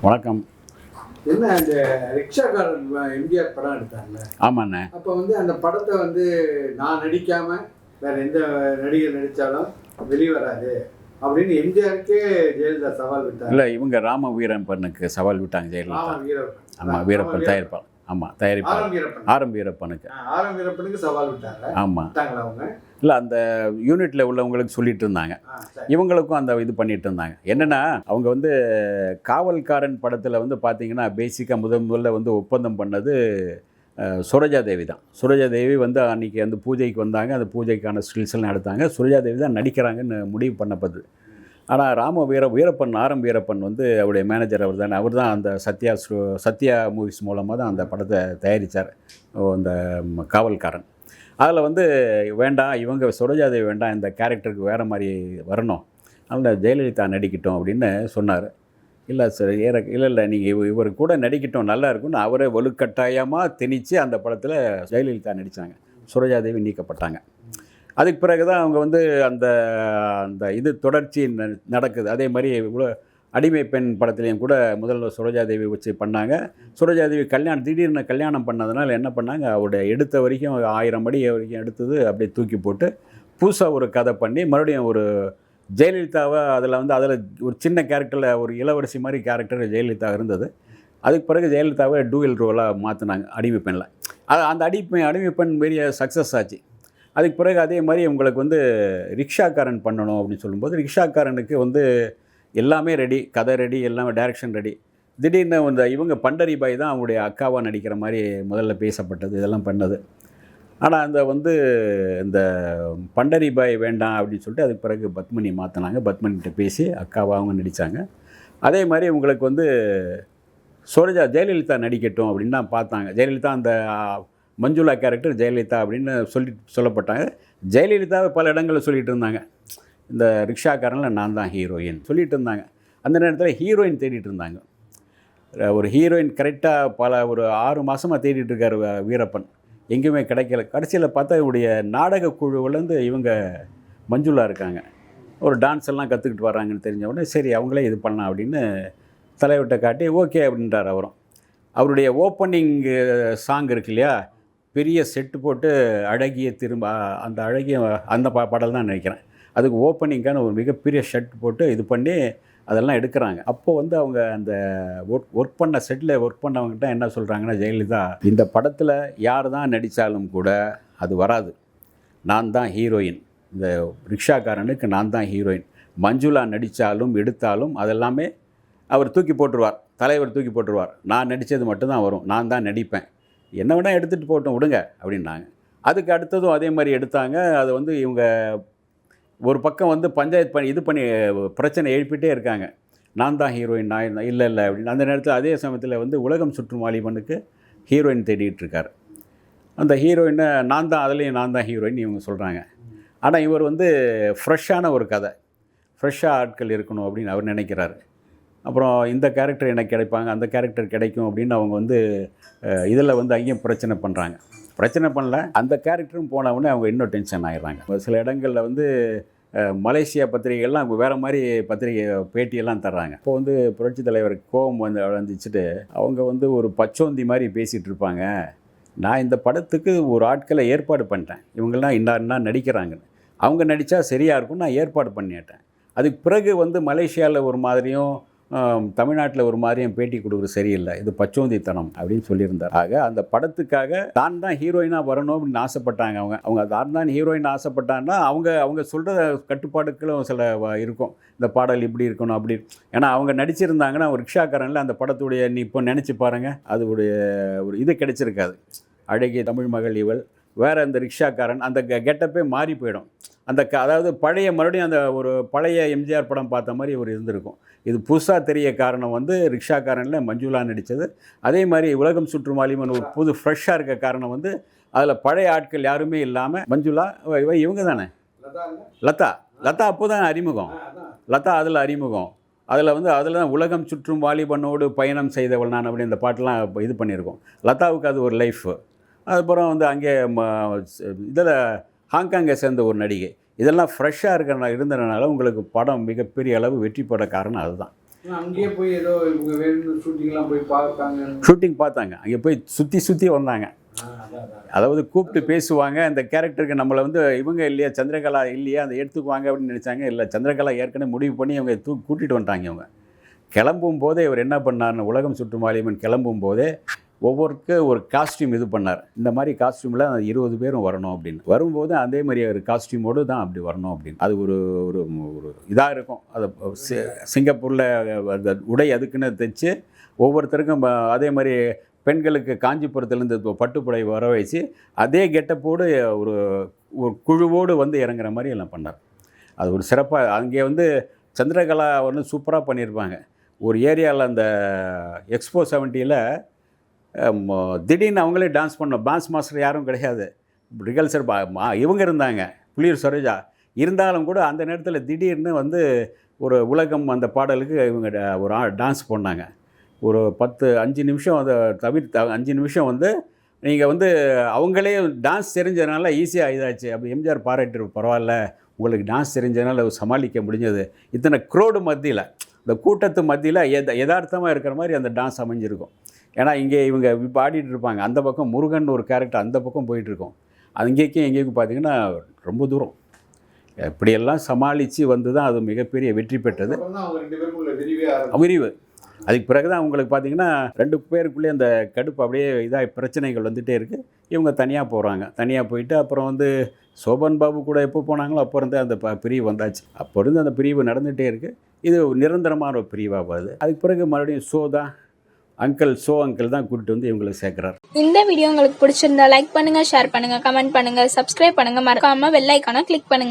வணக்கம். என்ன அந்த ரிக்ஷாக்காரன் எம்ஜிஆர் படம் எடுத்தாங்கல்ல, ஆமாண்ணே. அப்போ வந்து அந்த படத்தை வந்து நான் நடிக்காம வேற எந்த நடிகர் நடித்தாலும் வெளிவராது அப்படின்னு எம்ஜிஆருக்கே ஜெயலலிதா சவால் விட்டாங்க. இல்லை, இவங்க ராம வீரப்பனுக்கு சவால் விட்டாங்க ஜெயலலிதா. ஆமாம், வீரப்பன் தயாரிப்பான். ஆமாம், தயாரிப்பான் ஆரம் வீரப்பனுக்கு. ஆரம் வீரப்பனுக்கு சவால் விட்டாங்க. ஆமாம், அவங்க இல்லை அந்த யூனிட்டில் உள்ளவங்களுக்கு சொல்லிட்டு இருந்தாங்க, இவங்களுக்கும் அந்த இது பண்ணிட்டு இருந்தாங்க. என்னென்னா, அவங்க வந்து காவல்காரன் படத்தில் வந்து பார்த்தீங்கன்னா பேசிக்காக முதல்ல வந்து ஒப்பந்தம் பண்ணது சுரஜா தேவி தான். சுரஜா தேவி வந்து அன்றைக்கி வந்து பூஜைக்கு வந்தாங்க. அந்த பூஜைக்கான ஸ்டில்ஸ்லாம் எடுத்தாங்க. சுரஜா தேவி தான் நடிக்கிறாங்கன்னு முடிவு பண்ணப்பது. ஆனால் வீரப்பன் ஆரம் வீரப்பன் வந்து அவருடைய மேனேஜர் அவர் தான் அந்த சத்யா மூவிஸ் மூலமாக தான் அந்த படத்தை தயாரித்தார். அந்த காவல்காரன் அதில் வந்து வேண்டாம், இவங்க சுரஜாதேவி வேண்டாம், இந்த கேரக்டருக்கு வேறு மாதிரி வரணும், அதனால் ஜெயலலிதா நடிக்கட்டும் அப்படின்னு சொன்னார். இல்லை சார், இல்லை நீங்கள் இவர் கூட நடிக்கட்டும், நல்லா இருக்குன்னு அவரே வலுக்கட்டாயமாக திணித்து அந்த படத்தில் ஜெயலலிதா நடித்தாங்க. சுரஜாதேவி நீக்கப்பட்டாங்க. அதுக்கு பிறகு தான் அவங்க வந்து அந்த அந்த இது தொடர்ச்சி நடக்குது. அதே மாதிரி இவ்வளோ அடிமை பெண் படத்துலேயும் கூட முதல்ல சுரஜாதேவி வச்சு பண்ணாங்க. சுரஜாதேவி திடீர்னு கல்யாணம் பண்ணதுனால என்ன பண்ணாங்க, அவருடைய எடுத்த வரைக்கும் 1000 அடி வரைக்கும் எடுத்தது அப்படியே தூக்கி போட்டு புதுசாக ஒரு கதை பண்ணி மறுபடியும் ஒரு ஜெயலலிதாவை அதில் ஒரு சின்ன கேரக்டரில் ஒரு இளவரசி மாதிரி கேரக்டர் ஜெயலலிதா இருந்தது. அதுக்கு பிறகு ஜெயலலிதாவை டூயல் ரோலாக மாற்றினாங்க அடிமை பெண்ணில். அந்த அடிமை பெண் பெரிய சக்ஸஸ் ஆச்சு. அதுக்கு பிறகு அதே மாதிரி உங்களுக்கு வந்து ரிக்ஷாக்காரன் பண்ணணும் அப்படின்னு சொல்லும்போது ரிக்ஷாக்காரனுக்கு வந்து எல்லாமே ரெடி, கதை ரெடி, எல்லாமே டைரக்ஷன் ரெடி. திடீர்னு இவங்க பண்டரிபாய் தான் அவங்களுடைய அக்காவாக நடிக்கிற மாதிரி முதல்ல பேசப்பட்டது, இதெல்லாம் பண்ணது. ஆனால் இந்த பண்டரிபாய் வேண்டாம் அப்படின்னு சொல்லிட்டு அதுக்கு பிறகு பத்மினி மாற்றினாங்க. பத்மினிகிட்ட பேசி அக்காவாக அவங்க நடித்தாங்க. அதே மாதிரி உங்களுக்கு வந்து ஜெயலலிதா நடிக்கட்டும் அப்படின்னு தான் பார்த்தாங்க. ஜெயலலிதா அந்த மஞ்சுளா கேரக்டர் ஜெயலலிதா அப்படின்னு சொல்லப்பட்டாங்க. ஜெயலலிதாவை பல இடங்களில் சொல்லிகிட்டு இருந்தாங்க, இந்த ரிக்ஷாக்காரனில் நான் தான் ஹீரோயின் சொல்லிகிட்டு இருந்தாங்க. அந்த நேரத்தில் ஹீரோயின் தேடிட்டு இருந்தாங்க. ஒரு ஹீரோயின் கரெக்டாக ஒரு 6 மாதமாக தேடிட்டு இருக்கார் வீரப்பன், எங்கேயுமே கிடைக்கல. கடைசியில் பார்த்தா இவருடைய நாடக குழுவிலேருந்து இவங்க மஞ்சுளா இருக்காங்க, ஒரு டான்ஸ் எல்லாம் கற்றுக்கிட்டு வர்றாங்கன்னு தெரிஞ்ச உடனே சரி அவங்களே இது பண்ணலாம் அப்படின்னு தலைவர்கிட்ட காட்டி ஓகே அப்படின்றார் அவரும். அவருடைய ஓப்பனிங் சாங் இருக்கு இல்லையா, பெரிய செட்டு போட்டு அழகிய அந்த பாடல் தான் நினைக்கிறேன். அதுக்கு ஓப்பனிங்கான ஒரு மிகப்பெரிய ஷர்ட் போட்டு இது பண்ணி அதெல்லாம் எடுக்கிறாங்க. அப்போது அவங்க அந்த ஒர்க் பண்ண செட்டில் ஒர்க் பண்ணவங்ககிட்ட என்ன சொல்கிறாங்கன்னா, ஜெயலலிதா இந்த படத்தில் யார் தான் நடித்தாலும் கூட அது வராது, நான் தான் ஹீரோயின், இந்த ரிக்ஷாக்காரனுக்கு நான் தான் ஹீரோயின், மஞ்சுளா நடித்தாலும் எடுத்தாலும் அதெல்லாமே அவர் தூக்கி போட்டுருவார், தலைவர் தூக்கி போட்டுருவார், நான் நடித்தது மட்டும்தான் வரும், நான் தான் நடிப்பேன், என்ன வேணால் எடுத்துகிட்டு போட்டோம் விடுங்க அப்படின்னாங்க. அதுக்கு அடுத்ததும் அதே மாதிரி எடுத்தாங்க. அது இவங்க ஒரு பக்கம் பஞ்சாயத்து பண்ணி பிரச்சனை எழுப்பிட்டே இருக்காங்க, நான் தான் ஹீரோயின், நான் இல்லை அப்படின்னு. அந்த நேரத்தில் அதே சமயத்தில் உலகம் சுற்றும் வாலிபனுக்கு ஹீரோயின் தேடிட்டு இருக்கார். அந்த ஹீரோயினை அதுலேயும் நான் தான் ஹீரோயின் இவங்க சொல்கிறாங்க. ஆனால் இவர் ஃப்ரெஷ்ஷான ஒரு கதை, ஃப்ரெஷ்ஷாக ஆட்கள் இருக்கணும் அப்படின்னு அவர் நினைக்கிறாரு. அப்புறம் இந்த கேரக்டர் எனக்கு கிடைப்பாங்க, அந்த கேரக்டர் கிடைக்கும் அப்படின்னு அவங்க இதில் அங்கேயும் பிரச்சனை பண்ணுறாங்க. பிரச்சனை பண்ணல, அந்த கேரக்டரும் போனவுடனே அவங்க இன்னும் டென்ஷன் ஆகிடுறாங்க. சில இடங்களில் மலேசியா பத்திரிகைகள்லாம் அவங்க வேறு மாதிரி பேட்டியெல்லாம் தர்றாங்க. இப்போ புரட்சித் தலைவர் கோபம் வந்துச்சுட்டு அவங்க ஒரு பச்சோந்தி மாதிரி பேசிகிட்டு இருப்பாங்க, நான் இந்த படத்துக்கு ஒரு ஆட்களை ஏற்பாடு பண்ணிட்டேன், இவங்கெல்லாம் இன்னா நடிக்கிறாங்கன்னு, அவங்க நடித்தா சரியாக இருக்கும், நான் ஏற்பாடு பண்ணிட்டேன். அதுக்கு பிறகு மலேசியாவில் ஒரு மாதிரியும் தமிழ்நாட்டில் ஒரு மாதிரியும் பேட்டி கொடுக்குறது சரியில்லை, இது பச்சோந்தித்தனம் அப்படின்னு சொல்லியிருந்தார். ஆக அந்த படத்துக்காக தான் ஹீரோயினாக வரணும் அப்படின்னு ஆசைப்பட்டாங்க. அவங்க தான் ஹீரோயின் ஆசைப்பட்டாங்கன்னா அவங்க சொல்கிற கட்டுப்பாடுகளும் சில இருக்கும், இந்த பாடல் இப்படி இருக்கணும் அப்படி. ஏன்னா அவங்க நடிச்சிருந்தாங்கன்னா ஒரு ரிக்ஷாக்காரனில் அந்த படத்துடைய இப்போ நினச்சி பாருங்கள், அதுடைய ஒரு இது கிடைச்சிருக்காது. அழகிய தமிழ் மகள் இவள் வேறு, அந்த ரிக்ஷாக்காரன் அந்த கெட்டப்பே மாறி போயிடும். அதாவது மறுபடியும் அந்த ஒரு பழைய எம்ஜிஆர் படம் பார்த்த மாதிரி ஒரு இருந்திருக்கும். இது புதுசாக தெரிய காரணம் ரிக்ஷாக்காரனில் மஞ்சுளா நடித்தது. அதே மாதிரி உலகம் சுற்றும் வாலிபன் ஒரு புது ஃப்ரெஷ்ஷாக இருக்க காரணம் அதில் பழைய ஆட்கள் யாருமே இல்லாமல் மஞ்சுளா இவங்க தானே, லதா அப்போ தான் அறிமுகம். லதா அதில் அறிமுகம். அதில் தான் உலகம் சுற்றும் வாலிபனோடு பயணம் செய்தவள் நான் அப்படி இந்த பாட்டெலாம் இது பண்ணியிருக்கோம். லதாவுக்கு அது ஒரு லைஃப். அதுக்கப்புறம் அங்கே இதில் ஹாங்காங்கை சேர்ந்த ஒரு நடிகை. இதெல்லாம் ஃப்ரெஷ்ஷாக இருந்ததுனால உங்களுக்கு படம் மிகப்பெரிய அளவு வெற்றி பெற காரணம் அதுதான். அங்கேயே போய் ஏதோ இவங்க வேணும் ஷூட்டிங்லாம் போய் பார்த்தாங்க. ஷூட்டிங் பார்த்தாங்க, அங்கே போய் சுற்றி வந்தாங்க. அதாவது கூப்பிட்டு பேசுவாங்க, அந்த கேரக்டருக்கு நம்மளை வந்து இவங்க இல்லையா சந்திரகலா இல்லையா அந்த எடுத்துக்குவாங்க அப்படின்னு நினச்சாங்க. இல்லை, சந்திரகலா ஏற்கனவே முடிவு பண்ணி அவங்க கூட்டிகிட்டு வந்துட்டாங்க. அவங்க கிளம்பும் போதே இவர் என்ன பண்ணார்னு, உலகம் சுற்றும் வாலிபன் கிளம்பும் போதே ஒவ்வொருக்கு ஒரு காஸ்டியூம் இது பண்ணார். இந்த மாதிரி காஸ்டியூமில் 20 பேரும் வரணும் அப்படின்னு. வரும்போது அதே மாதிரி ஒரு காஸ்டியூமோடு தான் அப்படி வரணும் அப்படின்னு. அது ஒரு ஒரு ஒரு இதாக இருக்கும். அதை சிங்கப்பூரில் அந்த உடை அதுக்குன்னு தைச்சு ஒவ்வொருத்தருக்கும் அதே மாதிரி பெண்களுக்கு காஞ்சிபுரத்துலேருந்து பட்டுப்புடை வர வச்சு அதே கெட்டப்போடு ஒரு ஒரு குழுவோடு வந்து இறங்குற மாதிரி எல்லாம் பண்ணார். அது ஒரு சிறப்பாக. அங்கே வந்து சந்திரகலா வந்து சூப்பராக பண்ணியிருப்பாங்க. ஒரு ஏரியாவில் அந்த எக்ஸ்போ 70ல் திடீர்னு அவங்களே டான்ஸ் பண்ணோம். டான்ஸ் மாஸ்டர் யாரும் கிடையாது, ரிகல்சர் இவங்க இருந்தாங்க, புலியூர் சரோஜா. இருந்தாலும் கூட அந்த நேரத்தில் திடீர்னு வந்து ஒரு உலகம் அந்த பாடலுக்கு இவங்க ஒரு டான்ஸ் பண்ணாங்க. ஒரு 5 நிமிஷம் அதை தவிர்த்து 5 நிமிஷம் வந்து நீங்கள் வந்து அவங்களே டான்ஸ் தெரிஞ்சதுனால ஈஸியாக இதாச்சு. அப்படி எம்ஜிஆர் பாராட்டு, பரவாயில்ல உங்களுக்கு டான்ஸ் தெரிஞ்சதுனால சமாளிக்க முடிஞ்சது. இத்தனை க்ரோடு மத்தியில், இந்த கூட்டத்து மத்தியில் யதார்த்தமாக இருக்கிற மாதிரி அந்த டான்ஸ் அமைஞ்சிருக்கும். ஏன்னா இங்கே இவங்க இப்போ ஆடிட்டு இருப்பாங்க, அந்த பக்கம் முருகன் ஒரு கேரக்டர் அந்த பக்கம் போயிட்டுருக்கோம். அங்கேயும் எங்கேயும் பார்த்தீங்கன்னா ரொம்ப தூரம். இப்படியெல்லாம் சமாளித்து வந்து தான் அது மிகப்பெரிய வெற்றி பெற்றது. விரிவு. அதுக்கு பிறகு தான் உங்களுக்கு பார்த்தீங்கன்னா 2 பேருக்குள்ளேயே அந்த கடுப்பு அப்படியே இதாக பிரச்சனைகள் வந்துகிட்டே இருக்குது. இவங்க தனியாக போகிறாங்க. தனியாக போயிட்டு அப்புறம் வந்து சோபன் பாபு கூட எப்போ போனாங்களோ அப்போ இருந்து அந்த பிரிவு வந்தாச்சு. அப்போ இருந்து அந்த பிரிவு நடந்துகிட்டே இருக்குது. இது நிரந்தரமான ஒரு பிரிவாக வருது. அதுக்கு பிறகு மறுபடியும் அங்கிள் தான் கூட்டிட்டு வந்து இவங்களை சேர்க்குறாரு. இந்த வீடியோ உங்களுக்கு பிடிச்சிருந்தா லைக் பண்ணுங்க, ஷேர் பண்ணுங்க, கமெண்ட் பண்ணுங்க, சப்ஸ்கிரைப் பண்ணுங்க, மறக்காம பெல் ஐகானை கிளிக் பண்ணுங்க.